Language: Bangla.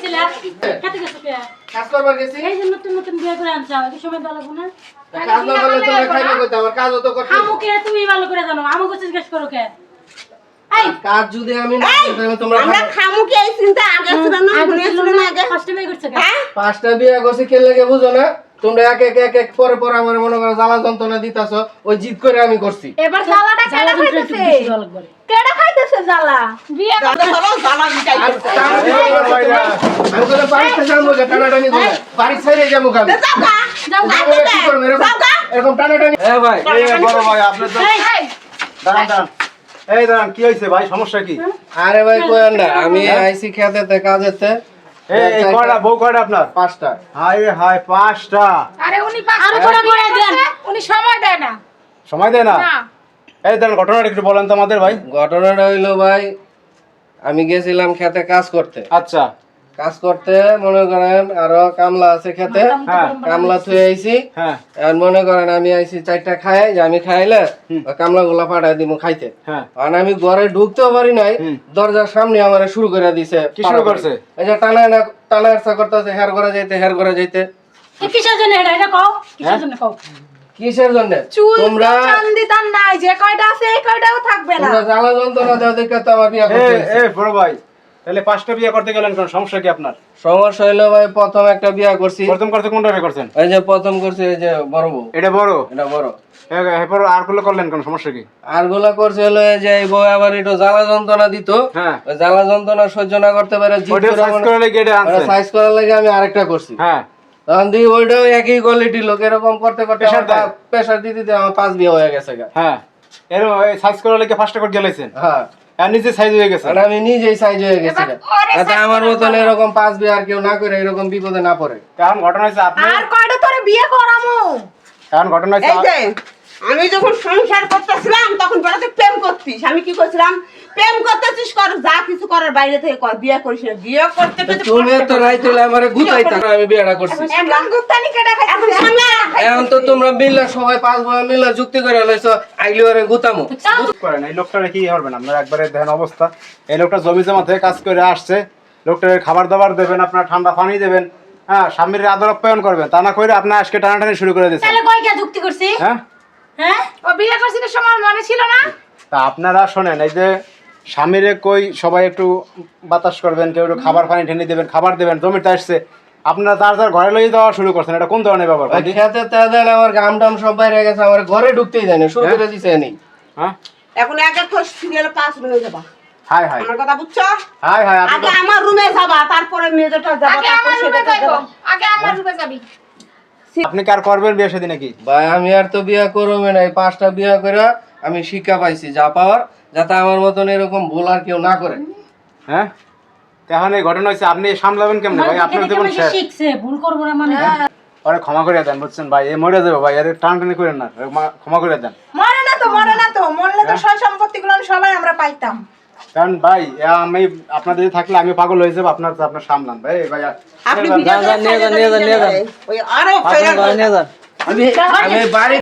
গেছিলা খেতে গেছো কে কাজ করবার গেছি এই যে নতুন নতুন বিয়ে করে আনছাও এই সময় ভালো না কাজ না করলে তোমরা খাইবে কইতে আমার কাজও তো করতে আমুকে তুমি ভালো করে জানো আমুকে জিজ্ঞেস করো কে এই কাজ যদি আমি না করতে তোমরা আমরা খামু কি এই চিন্তা আগে ছিল না শুনেছিল না আগে ফার্স্ট টাইম করছে কে পাঁচটা বিয়ে করছি কে লাগে বুঝো না তোমরা এক এক এক এক পরে পরে আমার মনে করো জ্বালা যন্ত্রণা দিতাছো ওই জিদ করে আমি করছি এবার জ্বালাটা কেডা খাইতেছে কেডা খাইতেছে জ্বালা বিয়ে করতে সরো জ্বালা দিতাইছে আমি তো বাড়িতে যাবো টানাটানি করে বাড়ি ছেড়ে যাবো আমি যাও কি করব এরকম টানাটানি ভাই এই বড় ভাই আপনি তো দাঁড়ান এই দাঁড়ান কি হইছে ভাই সমস্যা কি আরে ভাই কোয়েন না আমি আইছি খেতেতে কাজেতে এই কয়টা বউ কয়টা আপনার পাঁচটা হাই হাই পাঁচটা আরে উনি আরো করে করে দেন উনি সময় দেয় না সময় দেয় না এই দেন ঘটনাটা একটু বলেন তো আমাদের ভাই ঘটনাটা হইলো ভাই আমি গেছিলাম খেতে কাজ করতে আচ্ছা কাজ করতে মনে করেন আরো কামলা আছে খেতে কামলা থুয়ে আইছি হ্যাঁ আর মনে করেন আমি আইছি চারটা খাই যে আমি খাইলে কামলা গুলা পাঠাই দিব খাইতে হ্যাঁ আর আমি ঘরে ঢুকতেও পারি নাই দরজার সামনে আমার শুরু করে দিছে কি শুরু করছে এই যে টানা এরসা করতেছে হের করে যাইতে কিসের জন্য এটা কও কিসের জন্য কও কিসের জন্য তোমরা চান্দি দান নাই যে কয়টা আছে এই কয়টাও থাকবে না তোমরা জ্বালা যন্ত্রণা দেওয়া দেখে তো আমার বিয়া করতে হয়েছে। এই বড় ভাই তাহলে পাঁচটা বিয়ে করতে গেলেন কোন সমস্যা কি আপনার সমস্যা হইলো ভাই প্রথম একটা বিয়া করছি প্রথম করতে কোনটা বিয়ে করছেন এই যে প্রথম করছি এই যে বড় বউ এটা বড় এটা বড় এরপর আর গুলো করলেন কোন সমস্যা কি আর গুলা করছে হলো এই যে এই বউ আবার একটু জ্বালা যন্ত্রণা দিত হ্যাঁ ওই জ্বালা যন্ত্রণা সহ্য না করতে পারে ওইটা সাইজ করে লাগি এটা আনছেন সাইজ করার লাগে আমি আরেকটা করছি হ্যাঁ তখন দিই ওইটাও একই কোয়ালিটি লোক এরকম করতে করতে প্রেশার দিতে আমার 5 বিয়ে হয়ে গেছে গা। হ্যাঁ এরকম সাইজ করে লাগি ফার্স্ট করে গেলাইছেন হ্যাঁ আর নিজে সাইজ হয়ে গেছে আর আমি নিজেই সাইজ হয়ে গেছি গা। যাতে আমার মতন এরকম 5 বিয়ে আর কেউ না করে এরকম বিপদে না পড়ে এখন ঘটনা হয়েছে আপনি আর কয়টা তোরে বিয়ে করামু এখন ঘটনা হয়েছে এই যে আমি যখন সংসার করতেছিলাম তখন বেড়াতে প্রেম করতিস আমি কি করছিলাম প্রেম করতেছিস কর যা কিছু করার বাইরে থেকে কর বিয়ে করিস না বিয়ে করতে তুমি তো রাই তুলে আমারে গুতাইতা আমি বিয়েটা করছি এখন গুপ্তানি কেডা খাই এখন সামনে এখন তো তোমরা মিললে সবাই 5 বয় মিললে যুক্তি করে লইছো আইলি ওরে গুতামো করেন এই লোকটারে কি করবেন আপনারা একবারে দেখেন অবস্থা এই লোকটা জমি জমা থেকে কাজ করে আসছে লোকটার খাবার দাবার দেবেন আপনার ঠান্ডা পানি দেবেন হ্যাঁ স্বামীর আদর আপ্যায়ন করবেন তা না করে আপনি আজকে টানাটানি শুরু করে দিয়েছেন তাহলে কয় কে যুক্তি করছি হ্যাঁ হ্যাঁ ও বিয়ে করছিস সময় মনে ছিল না তা আপনারা শোনেন এই যে স্বামীরে কই সবাই একটু বাতাস করবেন কেউ একটু খাবার পানি ঢেলে দেবেন খাবার দেবেন জমিতে আসছে আপনারা তার ঘরে লইয়ে দেওয়া শুরু করছেন এটা কোন ধরনের ব্যাপার খেতে তাদের আমার গাম টাম সব বাইরে গেছে আমার ঘরে ঢুকতেই দেয় না শুরু করে দিছে নি হ্যাঁ এখন এক এক সিরিয়ালে 5 রুমে যাবা হাই হাই আমার কথা বুঝছো হাই হাই আপনি আগে আমার রুমে যাবা তারপরে মেজরটা যাবা তারপর সেটা যাবা আগে আমার রূপে যাবি আপনি কি আর করবেন বিয়ে সেদিন নাকি ভাই আমি আর তো বিয়া করবো না এই 5টা বিয়া করে আমি শিক্ষা পাইছি যা পাওয়ার যাতে আমার মতন এরকম ভুল আর কেউ না করে হ্যাঁ এখন এই ঘটনা হয়েছে আপনি সামলাবেন কেমনে ভাই আপনার জীবন শেষ শিখছে ভুল করব না মানে আরে ক্ষমা করে দেন বুঝছেন ভাই এ মরে যাবে ভাই আরে টানটানি করেন না ক্ষমা করে দেন মরে না তো মরলে তো সয় সম্পত্তিগুলো সবাই আমরা পাইতাম কারণ ভাই আমি আপনাদের থাকলে আমি পাগল হয়ে যাবো আপনার সামলান ভাই ভাই আপনি ভিডিও নিয়ে যান আমি বাড়ি